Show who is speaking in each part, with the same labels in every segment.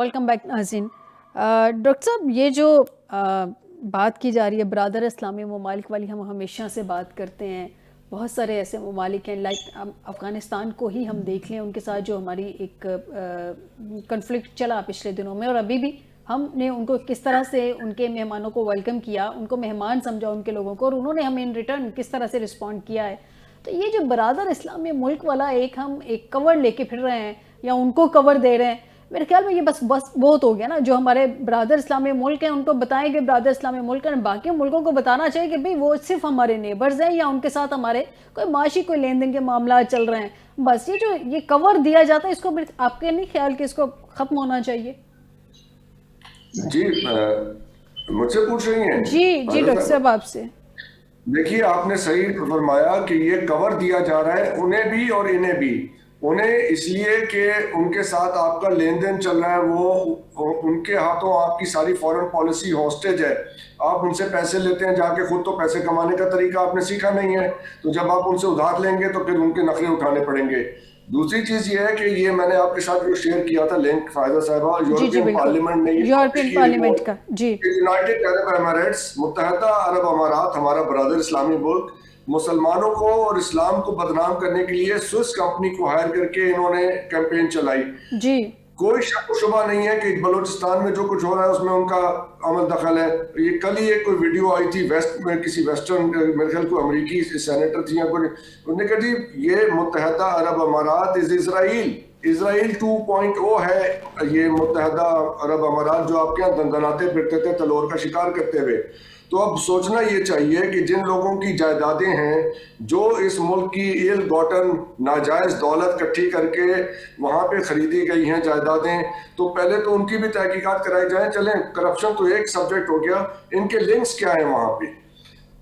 Speaker 1: Welcome back ناظرین. Doctor صاحب یہ جو بات کی جا رہی ہے برادر اسلامی ممالک والی، ہم ہمیشہ سے بات کرتے ہیں. بہت سارے ایسے ممالک ہیں لائک افغانستان کو ہی ہم دیکھ لیں، ان کے ساتھ جو ہماری ایک کنفلکٹ چلا پچھلے دنوں میں، اور ابھی بھی ہم نے ان کو کس طرح سے ان کے مہمانوں کو ویلکم کیا، ان کو مہمان سمجھا ان کے لوگوں کو، اور انہوں نے ہمیں ان ریٹرن کس طرح سے رسپونڈ کیا ہے. تو یہ جو برادر اسلامی ملک والا ہم ایک کور لے کے پھر رہے ہیں یا ان کو کور دے رہے ہیں، میرے خیال میں یہ بس بہت ہو گیا نا. جو ہمارے برادر اسلامی ملک ہیں ان کو بتائیں کہ برادر اسلامی ملک ہیں، باقی ملکوں کو بتانا چاہیے کہ بھئی وہ صرف ہمارے نیبرز ہیں یا ان کے ساتھ ہمارے کوئی معاشی کوئی لین دین کے معاملات چل رہے ہیں. بس یہ جو یہ کور دیا جاتا ہے، اس کو آپ کے نہیں خیال کہ اس کو ختم ہونا چاہیے؟
Speaker 2: جی مجھ سے پوچھ رہی ہیں؟
Speaker 1: جی ڈاکٹر صاحب آپ سے.
Speaker 2: دیکھیے آپ نے صحیح فرمایا کہ یہ کور دیا جا رہا ہے انہیں بھی اور انہیں بھی. انہیں اس لیے کہ ان کے ساتھ آپ کا لین دین چل رہا ہے، وہ ان کے ہاتھوں آپ کی ساری فورن پالیسی ہاسٹیج ہے. آپ ان سے پیسے لیتے ہیں جا کے، خود تو پیسے کمانے کا طریقہ آپ نے سیکھا نہیں ہے، تو جب آپ ان سے ادھار لیں گے تو پھر ان کے نخرے اٹھانے پڑیں گے. دوسری چیز یہ ہے کہ یہ میں نے آپ کے ساتھ جو شیئر کیا تھا لنک فائدہ صاحبہ، یورپین پارلیمنٹ نے
Speaker 1: یورپین پارلیمنٹ کا
Speaker 2: یونائٹڈ عرب اماراتس، متحدہ عرب امارات، ہمارا برادر اسلامی ملک، مسلمانوں کو اور اسلام کو بدنام کرنے کے لیے سوئس کمپنی کو ہائر کر کے انہوں نے کیمپین چلائی.
Speaker 1: جی
Speaker 2: کوئی شک و شبہ نہیں ہے کہ بلوچستان میں جو کچھ ہو رہا ہے اس میں ان کا عمل دخل ہے. یہ کل ہی ایک کوئی ویڈیو آئی تھی ویسٹ میں، کسی ویسٹرن میرے خیال کو امریکی سینیٹر تھی یا کوئی، انہوں نے کہا جی یہ متحدہ عرب امارات از اسرائیل 2.0 ہے. یہ متحدہ عرب امارات جو آپ کے یہاں دندناتے پھرتے تھے تلور کا شکار کرتے ہوئے. تو اب سوچنا یہ چاہیے کہ جن لوگوں کی جائیدادیں ہیں، جو اس ملک کی ایل گوٹن ناجائز دولت کٹھی کر کے وہاں پہ خریدی گئی ہیں جائیدادیں، تو پہلے تو ان کی بھی تحقیقات کرائی جائیں. چلیں کرپشن تو ایک سبجیکٹ ہو گیا، ان کے لنکس کیا ہیں وہاں پہ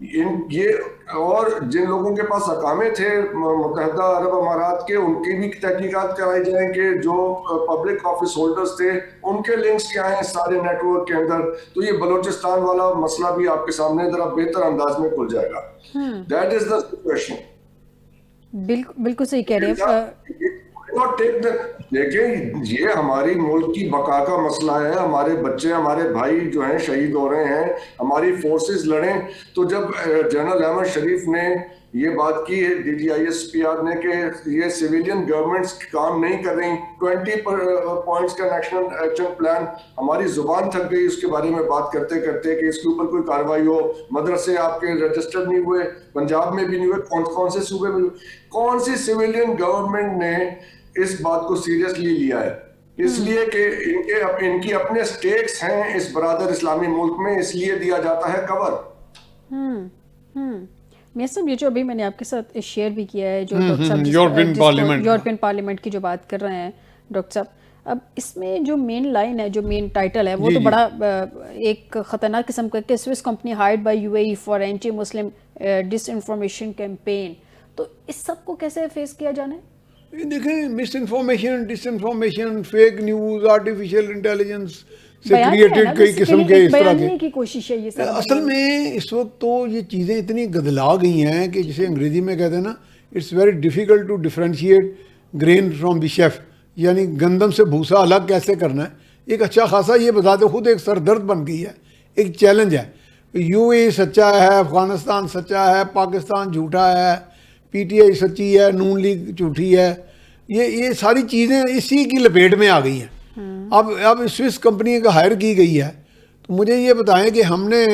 Speaker 2: یہ، اور جن لوگوں کے پاس اقامے تھے متحدہ عرب امارات کے، ان کی بھی تحقیقات کرائی جائیں کہ جو پبلک آفس ہولڈرز تھے ان کے لنکس کیا ہیں سارے نیٹ ورک کے اندر. تو یہ بلوچستان والا مسئلہ بھی آپ کے سامنے ذرا بہتر انداز میں کھل جائے گا. That is the situation.
Speaker 1: بالکل صحیح کہہ رہے ہیں.
Speaker 2: دیکھیں یہ ہماری ملک کی بقا کا مسئلہ ہے. ہمارے بچے، ہمارے بھائی جو ہیں شہید ہو رہے ہیں، ہماری فورسز لڑیں. تو جب جنرل احمد شریف نے یہ بات کی ہے DGISPR نے کہ یہ سویلین گورنمنٹس کام نہیں کر رہی، 20 پوائنٹس کا نیشنل ایکشن پلان، ہماری زبان تھک گئی اس کے بارے میں بات کرتے کرتے کہ اس کے اوپر کوئی کارروائی ہو. مدرسے آپ کے رجسٹر نہیں ہوئے، پنجاب میں بھی نہیں ہوئے، کون سے صوبے میں، کون سی سویلین گورنمنٹ نے اس بات کو سیریسلی لیا ہے؟ اس لیے کہ ان کی اپنے سٹیٹس ہیں اس برادر اسلامی ملک میں، اس لیے دیا جاتا ہے کور.
Speaker 1: میں صاحب یہ جو ابھی میں نے آپ کے ساتھ شیئر بھی کیا ہے، جو ڈاکٹر صاحب یورپین پارلیمنٹ کی جو بات کر رہے ہیں ڈاکٹر صاحب، اب اس میں جو مین لائن ہے، جو مین ٹائٹل ہے، وہ تو بڑا ایک خطرناک قسم کا کہ Swiss company hired by UAE for anti Muslim disinformation campaign. تو اس سب کو کیسے فیس کیا جانا ہے؟
Speaker 3: دیکھیں misinformation, disinformation, fake news, artificial intelligence سے کریٹڈ کئی قسم کے اس طرح کے
Speaker 1: کوشش ہے. یہ
Speaker 3: اصل میں اس وقت تو یہ چیزیں اتنی گدلا گئی ہیں کہ جسے انگریزی میں کہتے ہیں نا، it's very difficult to differentiate grain from the chaff, یعنی گندم سے بھوسا الگ کیسے کرنا ہے. ایک اچھا خاصا یہ بذات خود ایک سر درد بن گئی ہے، ایک چیلنج ہے. UAE سچا ہے، افغانستان سچا ہے، پاکستان جھوٹا ہے، PTI سچی ہے، نون لیگ جھوٹی ہے. یہ ساری چیزیں اسی کی لپیٹ میں آ گئی ہیں. اب سوئس کمپنی کا ہائر کی گئی ہے. تو مجھے یہ بتائیں کہ ہم نے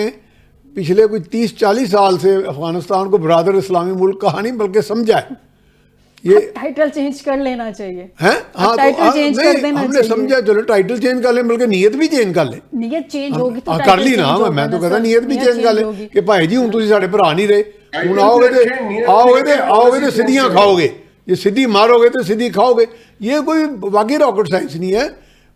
Speaker 3: پچھلے کوئی 30-40 سال سے افغانستان کو برادر اسلامی ملک کہا نہیں بلکہ سمجھا ہے.
Speaker 1: یہ ٹائٹل چینج کر لینا چاہیے.
Speaker 3: ہاں ہم نے سمجھا، چلو ٹائٹل چینج کر لیں، بلکہ نیت بھی چینج کر لیں.
Speaker 1: نیت چینج ہوگی تو
Speaker 3: کر لی نا، میں تو کہتا نیت بھی چینج کر لیں کہ بھائی جی ہوں تسی ساڈے بھرا نہیں رہے، ہوں آؤ گے تو سیدھیاں کھاؤ گے، یہ سیدھی مارو گے تو سیدھی کھاؤ گے. یہ کوئی واقعی راکٹ سائنس نہیں ہے.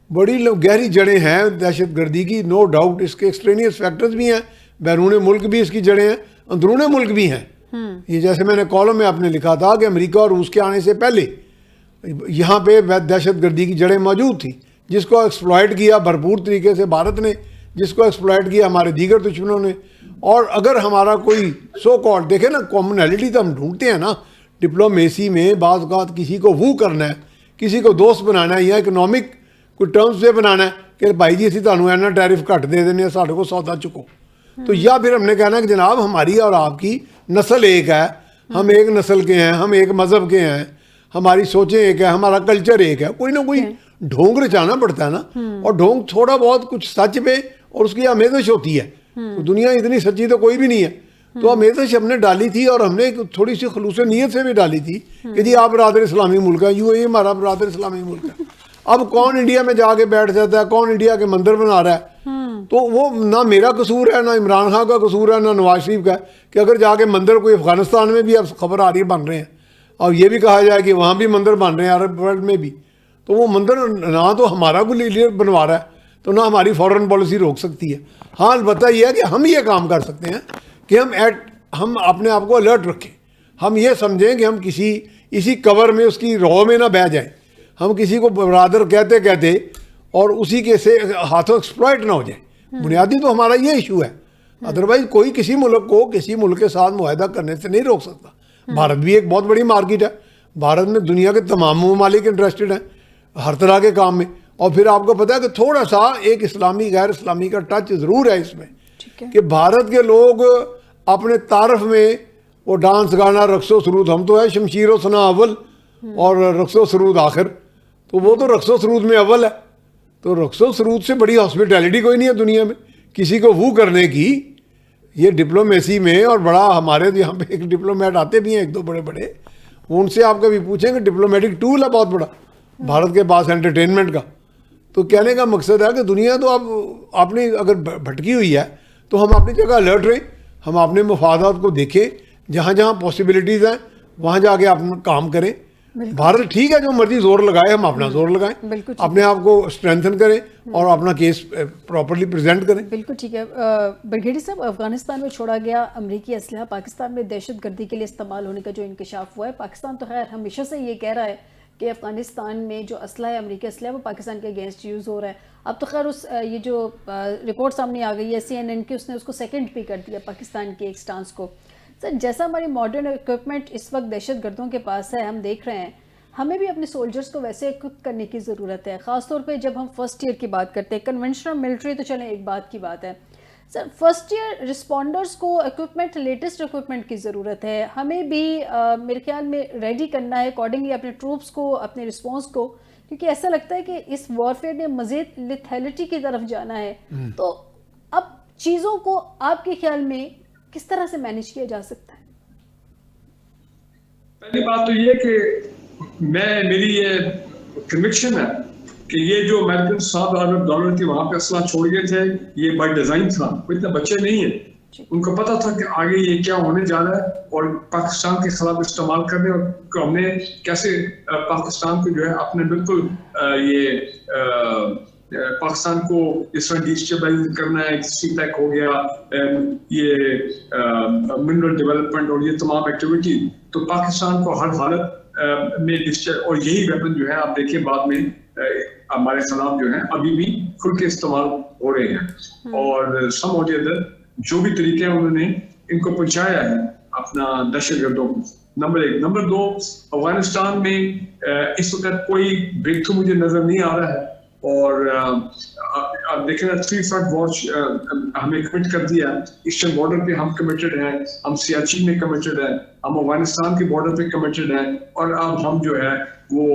Speaker 3: بڑی گہری جڑیں ہیں دہشت گردی کی، نو ڈاؤٹ. اس کے ایکسٹرینیس فیکٹرز بھی ہیں، بیرون ملک بھی اس کی جڑیں ہیں، اندرون ملک بھی ہیں. یہ جیسے میں نے کالم میں آپ نے لکھا تھا کہ امریکہ اور روس کے آنے سے پہلے یہاں پہ دہشت گردی کی جڑیں موجود تھیں، جس کو ایکسپلائٹ کیا بھرپور طریقے سے بھارت نے، جس کو ایکسپلائٹ کیا ہمارے دیگر دشمنوں نے. اور اگر ہمارا کوئی سو کالڈ، دیکھیں نا کامنالٹی تو ہم ڈھونڈتے ہیں نا ڈپلومیسی میں، بعض اوقات کسی کو وہ کرنا ہے، کسی کو دوست بنانا ہے یا اکنامک کوئی ٹرمز پہ بنانا ہے کہ بھائی جی اسی تانوں اینا ٹیرف گھٹ دے دینے ساڈے کو سودا چکو. تو یا پھر ہم نے کہنا کہ جناب ہماری اور آپ کی نسل ایک ہے, ہم ایک نسل کے ہیں, ہم ایک مذہب کے ہیں, ہماری سوچیں ایک ہے, ہمارا کلچر ایک ہے. کوئی نہ کوئی ڈھونگ رچانا پڑتا ہے نا, اور ڈھونگ تھوڑا بہت کچھ سچ پہ اور اس کی آمیزش ہوتی ہے. تو دنیا اتنی سچی تو کوئی بھی نہیں ہے. تو آمیزش ہم نے ڈالی تھی, اور ہم نے تھوڑی سی خلوص نیت سے بھی ڈالی تھی کہ جی آپ برادر اسلامی ملک ہے, UAE ہمارا برادر اسلامی ملک ہے. اب کون انڈیا میں جا کے بیٹھ جاتا ہے, کون انڈیا کے مندر بنا رہا ہے, تو وہ نہ میرا قصور ہے, نہ عمران خان کا قصور ہے, نہ نواز شریف کا ہے کہ اگر جا کے مندر کوئی افغانستان میں بھی اب خبر آ رہی ہے بن رہے ہیں, اور یہ بھی کہا جائے کہ وہاں بھی مندر بن رہے ہیں عرب ورلڈ میں بھی, تو وہ مندر نہ تو ہمارا کوئی لیڈر بنوا رہا ہے, تو نہ ہماری فارن پالیسی روک سکتی ہے. ہاں البتہ یہ ہے کہ ہم یہ کام کر سکتے ہیں کہ ہم اپنے آپ کو الرٹ رکھیں. ہم یہ سمجھیں کہ ہم اسی کور میں اس کی رو میں نہ بہہ جائیں, ہم کسی کو برادر کہتے کہتے اور اسی کے سے ہاتھوں ایکسپلائٹ نہ ہو جائیں. بنیادی تو ہمارا یہ ایشو ہے. ادروائز کوئی کسی ملک کو کسی ملک کے ساتھ معاہدہ کرنے سے نہیں روک سکتا. بھارت بھی ایک بہت بڑی مارکیٹ ہے, بھارت میں دنیا کے تمام ممالک انٹرسٹڈ ہیں ہر طرح کے کام میں. اور پھر آپ کو پتہ ہے کہ تھوڑا سا ایک اسلامی غیر اسلامی کا ٹچ ضرور ہے اس میں, کہ بھارت کے لوگ اپنے تعارف میں وہ ڈانس گانا رقص و سرود, ہم تو ہے شمشیر و ثنا اول اور رقص و سرود آخر, تو وہ تو رقص و سرود میں اول ہے. تو رقص و سرود سے بڑی ہاسپٹیلٹی کوئی نہیں ہے دنیا میں کسی کو وہ کرنے کی. یہ ڈپلومیسی میں, اور بڑا ہمارے یہاں پہ ایک ڈپلومیٹ آتے بھی ہیں ایک دو بڑے بڑے, ان سے آپ کبھی پوچھیں کہ ڈپلومیٹک ٹول ہے بہت بڑا بھارت کے پاس انٹرٹینمنٹ کا. تو کہنے کا مقصد ہے کہ دنیا تو اب اپنی اگر بھٹکی ہوئی ہے تو ہم اپنی جگہ الرٹ رہیں, ہم اپنے مفادات کو دیکھیں, جہاں جہاں پاسبلٹیز ہیں وہاں جا کے اپنا کام کریں. بھارت ٹھیک ہے جو مرضی زور لگائے, ہم اپنا زور لگائیں, اپنے آپ کو اسٹرینتھن کریں اور اپنا کیس پراپرلی پریزنٹ کریں.
Speaker 1: بالکل ٹھیک ہے. برگیڈی صاحب, افغانستان میں چھوڑا گیا امریکی اسلحہ پاکستان میں دہشت گردی کے لیے استعمال ہونے کا جو انکشاف ہوا ہے, پاکستان تو خیر ہمیشہ سے یہ کہہ رہا ہے کہ افغانستان میں جو اسلحہ ہے امریکی اسلحہ وہ پاکستان کے اگینسٹ یوز ہو رہا ہے. اب تو خیر یہ جو رپورٹ سامنے آ گئی ہے CNN کی, اس نے اس کو سیکنڈ پہ کر دیا پاکستان کے ایک سٹانس کو. سر جیسا ہماری ماڈرن اکوپمنٹ اس وقت دہشت گردوں کے پاس ہے, ہم دیکھ رہے ہیں, ہمیں بھی اپنے سولجرز کو ویسے اکوپ کرنے کی ضرورت ہے, خاص طور پہ جب ہم فرسٹ ایئر کی بات کرتے ہیں. کنونشنل ملٹری تو چلیں ایک بات کی بات ہے, سر فرسٹ ایئر رسپونڈرز کو اکوپمنٹ, لیٹسٹ اکوپمنٹ کی ضرورت ہے. ہمیں بھی میرے خیال میں ریڈی کرنا ہے اکارڈنگلی اپنے ٹروپس کو, اپنے رسپانس کو, کیونکہ ایسا لگتا ہے کہ اس وارفیئر نے مزید لیتھیلٹی کی طرف جانا ہے. تو اب چیزوں کو آپ کے خیال میں کس طرح سے مینیج کیا جا سکتا ہے؟
Speaker 4: پہلی بات تو یہ کہ میری یہ کنوکشن ہے کہ یہ جو امریکن $7 ارب تھی وہاں پہ اسلحہ چھوڑ گئے تھے, یہ بائی ڈیزائن تھا. وہ اتنے بچے نہیں ہیں, ان کو پتا تھا کہ آگے یہ کیا ہونے جا رہا ہے اور پاکستان کے خلاف استعمال کرنے, اور ہم نے کیسے پاکستان کو جو ہے اپنے بالکل یہ پاکستان کو اس طرح ڈیسٹیبلائز کرنا ہے. سی پیک ہو گیا, یہ منرل ڈیولپمنٹ اور یہ تمام ایکٹیویٹی, تو پاکستان کو ہر حالت میں اور یہی ویپن جو ہے آپ دیکھیں بعد میں ہمارے خلاف جو ہے ابھی بھی کھل کے استعمال ہو رہے ہیں. اور سم اور جو بھی طریقے انہوں نے ان کو پہنچایا ہے اپنا دہشت گردوں کو. نمبر 1. نمبر 2, افغانستان میں اس وقت کوئی بریک تھرو مجھے نظر نہیں آ رہا ہے. اور آپ دیکھیں 3 فرنٹ واچ ہمیں کمٹ کر دیا. ایسٹرن بارڈر پہ ہم کمیٹڈ ہیں, ہم سیاچین میں کمیٹڈ ہیں, ہم افغانستان کے بارڈر پہ کمیٹڈ ہیں, اور اب ہم جو ہے وہ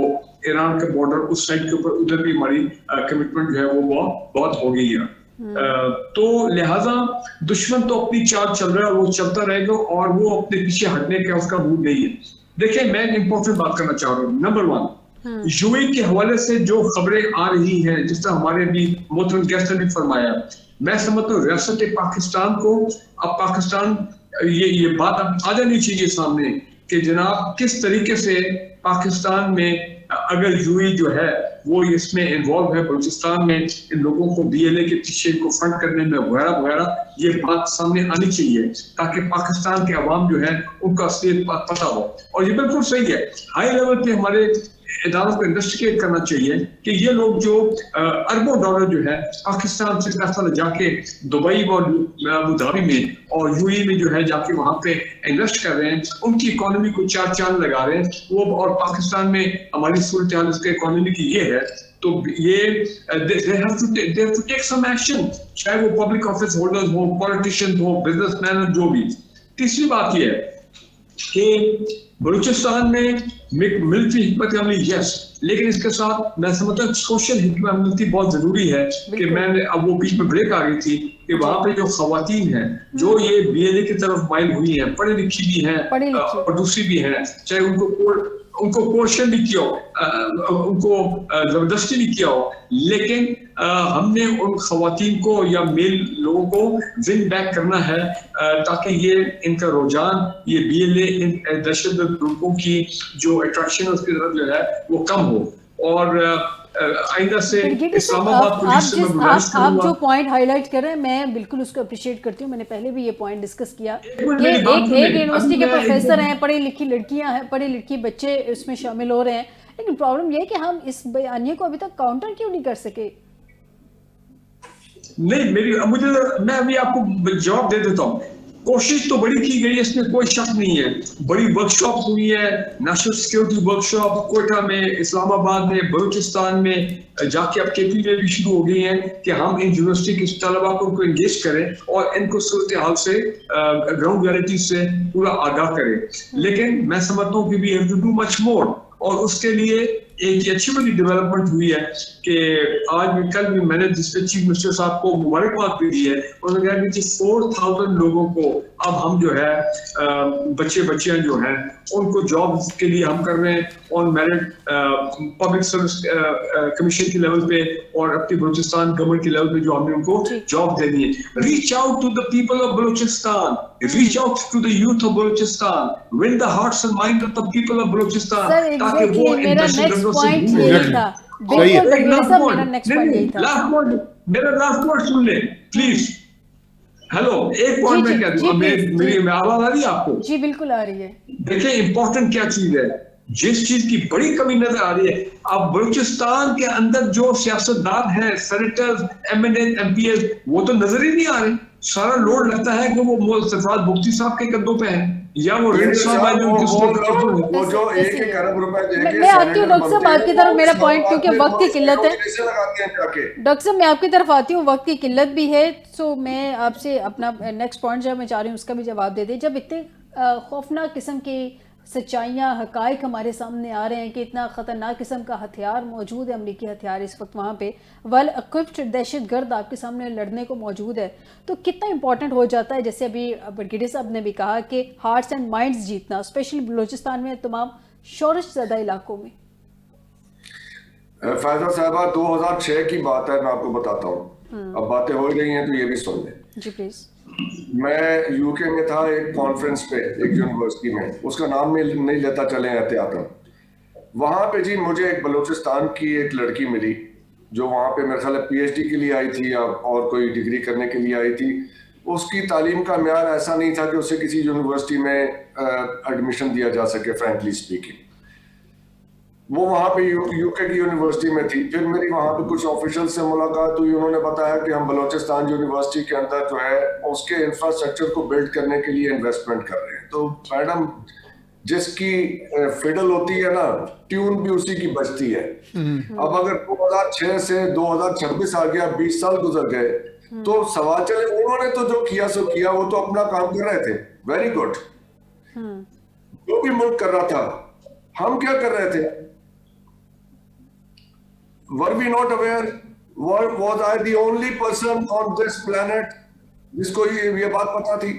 Speaker 4: ایران کا بارڈر اس سائڈ کے اوپر ادھر بھی ہماری کمٹمنٹ جو ہے وہ بہت ہو گئی ہے. تو لہٰذا دشمن تو اپنی چال چل رہا ہے, وہ چلتا رہے گا, اور وہ اپنے پیچھے ہٹنے کا اس کا موڈ نہیں ہے. دیکھیں میں امپورٹنٹ بات کرنا چاہ رہا ہوں. نمبر 1, UAE کے حوالے سے جو خبریں آ رہی ہیں, جس طرح ہمارے بھی محترم گیسٹ نے بھی فرمایا, میں سمجھتا ہوں ریاست پاکستان کو اب پاکستان یہ بات اب آ جانی چاہیے سامنے کہ جناب کس طریقے سے پاکستان میں اگر UAE جو ہے وہ اس میں انوالو ہے, بلوچستان میں ان لوگوں کو BLA کے پیچھے کو فنڈ کرنے میں وغیرہ وغیرہ, یہ بات سامنے آنی چاہیے تاکہ پاکستان کے عوام جو ہے ان کا اصلیت پتہ ہو. اور یہ بالکل صحیح ہے, ہائی لیول پہ ہمارے اداروں کو انویسٹیگیٹ کرنا چاہیے کہ یہ لوگ جو اربوں ڈالر جو ہے پاکستان سے پیسہ جا کے دبئی اور ابوظہبی میں اور UAE میں جو ہے جا کے وہاں پہ انویسٹ کر رہے ہیں, ان کی اکانومی کو 4 چاند لگا رہے ہیں وہ. اور پاکستان میں ہماری صورتحال اس کے اکانومی کی یہ ہے تو یہ they have to take some action, چاہے وہ پبلک آفس ہولڈرز ہو, پولیٹیشین ہو, بزنس مین ہو, جو بھی. تیسری بات یہ ہے کہ بلوچستان میں ملٹری حکمت عملی یس, لیکن اس کے ساتھ میں سمجھتا ہوں سوشل حکمت عملی بہت ضروری ہے. کہ میں نے اب وہ بیچ میں بریک آ گئی تھی کہ وہاں پہ جو خواتین ہیں جو یہ بی ایل اے کی طرف مائل ہوئی ہیں, پڑھی لکھی بھی ہیں اور دوسری بھی ہیں, چاہے ان کو کوشن بھی کیا ہو, ان کو زبردستی بھی کیا ہو, لیکن ہم نے ان خواتین کو یا میل لوگوں کو ون بیک کرنا ہے تاکہ یہ ان کا رجحان یہ بی ایل اے ان دہشت گرد گروپوں کی جو اٹریکشن ہے اس کی طرف جو ہے وہ کم ہو. اور آئندہ سے اسلام آباد پولیس سے میں گزارش کروں گا.
Speaker 1: آپ جو پوائنٹ ہائی لائٹ کر رہے ہیں میں بالکل اس کو اپریشیٹ کرتی ہوں. میں نے پہلے بھی یہ پوائنٹ ڈسکس کیا کہ ایک یونیورسٹی کے پروفیسر ہیں, پڑھی لکھی لڑکیاں ہیں, پڑھے لکھی بچے اس میں شامل ہو رہے ہیں, لیکن پرابلم یہ ہے کہ ہم اس بیانیے کو ابھی تک کاؤنٹر کیوں نہیں کر سکے.
Speaker 4: نہیں میں ابھی آپ کو جواب دے دیتا ہوں. کوشش تو بڑی کی گئی ہے, اس میں کوئی شک نہیں ہے. بڑی ورک شاپ ہوئی ہے, national security work shop Quetta میں, اسلام آباد میں, بلوچستان میں, جا کے اب کے پی میں بھی شروع ہو گئی ہیں کہ ہم ان یونیورسٹی کے طلبا کو انگیج کریں اور ان کو صورتحال سے گراؤنڈ ریئلٹی سے پورا آگاہ کریں. لیکن میں سمجھتا ہوں کہ we have to do much more, اور اس کے لیے ایک اچھی بڑی ڈیولپمنٹ ہوئی ہے کہ آج بھی کل بھی میں نے جس پہ چیف منسٹر صاحب کو مبارکباد بھی دی ہے, انہوں نے کہا کہ 4000 لوگوں کو اب ہم جو ہے بچیاں جو ہیں ان کو جاب کے لیے ہم کر رہے ہیں آن میرٹ پبلک سروس کمیشن کے لیول پہ اور اپنی بلوچستان گورنمنٹ کے لیول پہ جو ہم نے ان کو جاب دینی ہے. Reach out to the people of Balochistan, reach out to the youth of Balochistan, win the hearts and mind of the people of Balochistan, تاکہ وہ
Speaker 1: میرا نیکسٹ پوائنٹ یہی تھا.
Speaker 4: میرا لاسٹ پوائنٹ سن لیں پلیز. ہیلو, ایک پوائنٹ میں کیا دوں, میری آواز آ رہی ہے آپ کو؟
Speaker 1: جی بالکل آ رہی ہے.
Speaker 4: دیکھیں امپورٹنٹ کیا چیز ہے, جس چیز کی بڑی کمی نظر آ رہی ہے اب بلوچستان کے اندر جو سیاستدان ہیں, سینیٹر, ایم این اے, ایم پی ایس, وہ تو نظر ہی نہیں آ رہے. سارا لوڈ لگتا ہے کہ وہ سرفراز بگٹی صاحب کے کندھوں پہ ہے, یا وہ
Speaker 1: میں آتی ہوں ڈاکٹر صاحب آپ کی طرف, میرا پوائنٹ کیونکہ وقت کی قلت ہے. ڈاکٹر صاحب میں آپ کی طرف آتی ہوں, وقت کی قلت بھی ہے, سو میں آپ سے اپنا نیکسٹ پوائنٹ جو میں چاہ رہی ہوں اس کا بھی جواب دے دیں. جب اتنے خوفناک قسم کی سچائیاں, حقائق ہمارے سامنے آ رہے ہیں کہ اتنا خطرناک قسم کا ہتھیار موجود ہے, امریکی ہتھیار اس وقت وہاں پہ ویل اکوپڈ دہشت گرد آپ کے سامنے لڑنے کو موجود ہے, تو کتنا امپورٹنٹ ہو جاتا ہے جیسے ابھی برگیڈیئر صاحب نے بھی کہا کہ ہارٹس اینڈ مائنڈز جیتنا, اسپیشلی بلوچستان میں تمام شورش زدہ علاقوں میں.
Speaker 2: فائزہ صاحبہ 2006 کی بات ہے, میں آپ کو بتاتا ہوں, اب باتیں ہو گئی ہیں تو یہ بھی سن لیں.
Speaker 1: جی پلیز.
Speaker 2: میں یو کے میں تھا ایک کانفرنس پہ ایک یونیورسٹی میں, اس کا نام نہیں لیتا چلیں احتیاطاً. وہاں پہ جی مجھے ایک بلوچستان کی ایک لڑکی ملی جو وہاں پہ میرے خیال ہے پی ایچ ڈی کے لیے آئی تھی یا اور کوئی ڈگری کرنے کے لیے آئی تھی. اس کی تعلیم کا معیار ایسا نہیں تھا کہ اسے کسی یونیورسٹی میں ایڈمیشن دیا جا سکے, فرینکلی اسپیکنگ. وہ وہاں پہ یو کے کی یونیورسٹی میں تھی. پھر میری وہاں پہ کچھ آفیشل سے ملاقات ہوئی, انہوں نے بتایا کہ ہم بلوچستان یونیورسٹی کے اندر جو ہے اس کے انفراسٹرکچر کو بلڈ کرنے کے لیے انویسٹمنٹ کر رہے ہیں. تو میڈم جس کی فیڈل ہوتی ہے نا, ٹیون بھی اسی کی بجتی ہے. اب اگر 2006 سے 2026 آ گیا, 20 سال گزر گئے, تو سوال چلے انہوں نے تو جو کیا سو کیا, وہ تو اپنا کام کر رہے تھے, ویری گڈ, جو بھی ملک کر رہا تھا, ہم کیا کر رہے تھے؟ Were we not aware? Was I the only person on this planet جس کو یہ بات پتا تھی؟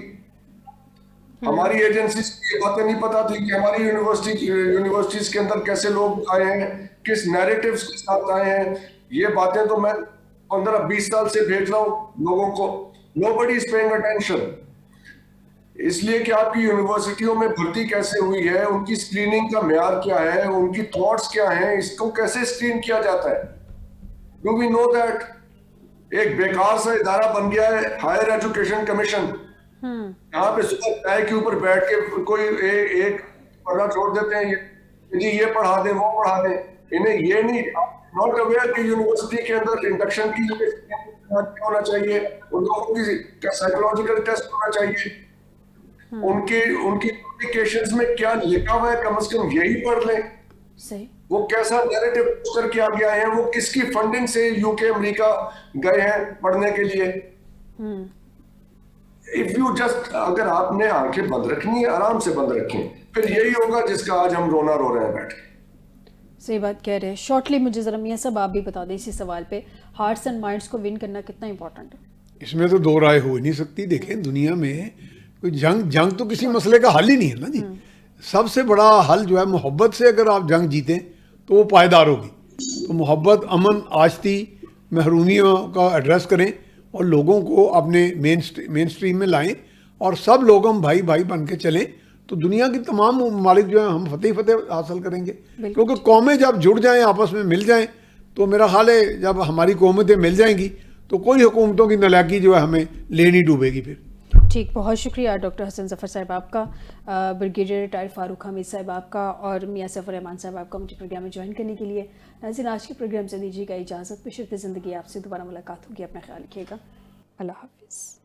Speaker 2: ہماری ایجنسیز کو یہ باتیں نہیں پتا تھی کہ ہماری یونیورسٹیز کے اندر کیسے لوگ آئے ہیں, کس نیریٹیوز کے ساتھ آئے ہیں. یہ باتیں تو میں 15-20 سال سے بھیج رہا ہوں لوگوں کو. Nobody is paying attention. اس لیے کہ آپ کی یونیورسٹیوں میں بھرتی کیسے ہوئی ہے, ان کی اسکریننگ کا معیار کیا ہے, ان کی تھاٹس کیا ہیں, اس کو کیسے اسکرین کیا جاتا ہے. ڈو وی نو دیٹ ایک بیکار سا ادارہ بن گیا ہے ہائر ایجوکیشن کمیشن, یہاں پہ صبح چائے کے اوپر بیٹھ کے کوئی ایک پڑھنا چھوڑ دیتے ہیں, جی یہ پڑھا دیں وہ پڑھا دیں. انہیں یہ نہیں ناٹ اویئر کہ یونیورسٹی کے اندر انڈکشن کی ہونا چاہیے, ان لوگوں کی سائیکولوجیکل ٹیسٹ ہونا چاہیے, ان کی اپلیکیشنز میں کیا لکھا ہوا ہے کم از کم یہی پڑھ لیں. وہ کیسا نیریٹو پوسٹر کیا گیا ہے, وہ کس کی فنڈنگ سے یو کے امریکہ گئے ہیں پڑھنے کے لیے. If you just اگر آپ نے آنکھیں بند رکھنی ہے آرام سے بند رکھیں, پھر یہی ہوگا جس کا آج ہم رونا رو رہے ہیں بیٹھ کے.
Speaker 1: صحیح بات کہہ رہے ہیں. شارٹلی مجھے ذرا میاں صاحب آپ بھی بتا دیں اسی سوال پہ, ہارٹس اینڈ مائنڈس کو ون کرنا کتنا امپورٹنٹ ہے؟
Speaker 3: اس میں تو دو رائے ہو ہی نہیں سکتی. دیکھیں دنیا میں کوئی جنگ تو کسی مسئلے کا حل ہی نہیں ہے نا جی. سب سے بڑا حل جو ہے محبت سے اگر آپ جنگ جیتیں تو وہ پائیدار ہوگی. تو محبت, امن, آشتی, محرومیوں کا ایڈریس کریں اور لوگوں کو اپنے مین اسٹریم میں لائیں, اور سب لوگ ہم بھائی بھائی بن کے چلیں, تو دنیا کی تمام ممالک جو ہیں ہم فتح حاصل کریں گے. کیونکہ قومیں جب جڑ جائیں, آپس میں مل جائیں, تو میرا خیال ہے جب ہماری قومتیں مل جائیں گی تو کوئی حکومتوں کی نالاکی جو ہے ہمیں لے نہیں ڈوبے گی پھر.
Speaker 1: ٹھیک, بہت شکریہ ڈاکٹر حسن ظفر صاحب آپ کا, بریگیڈیئر ریٹائر فاروق حمید صاحب آپ کا, اور میاں سفر رحمان صاحب آپ کا مجھے پروگرام میں جوائن کرنے کے لیے. ناظرین آج کے پروگرام سے دیجیے گا اجازت. بشرط زندگی آپ سے دوبارہ ملاقات ہوگی. اپنا خیال رکھیے گا. اللہ حافظ.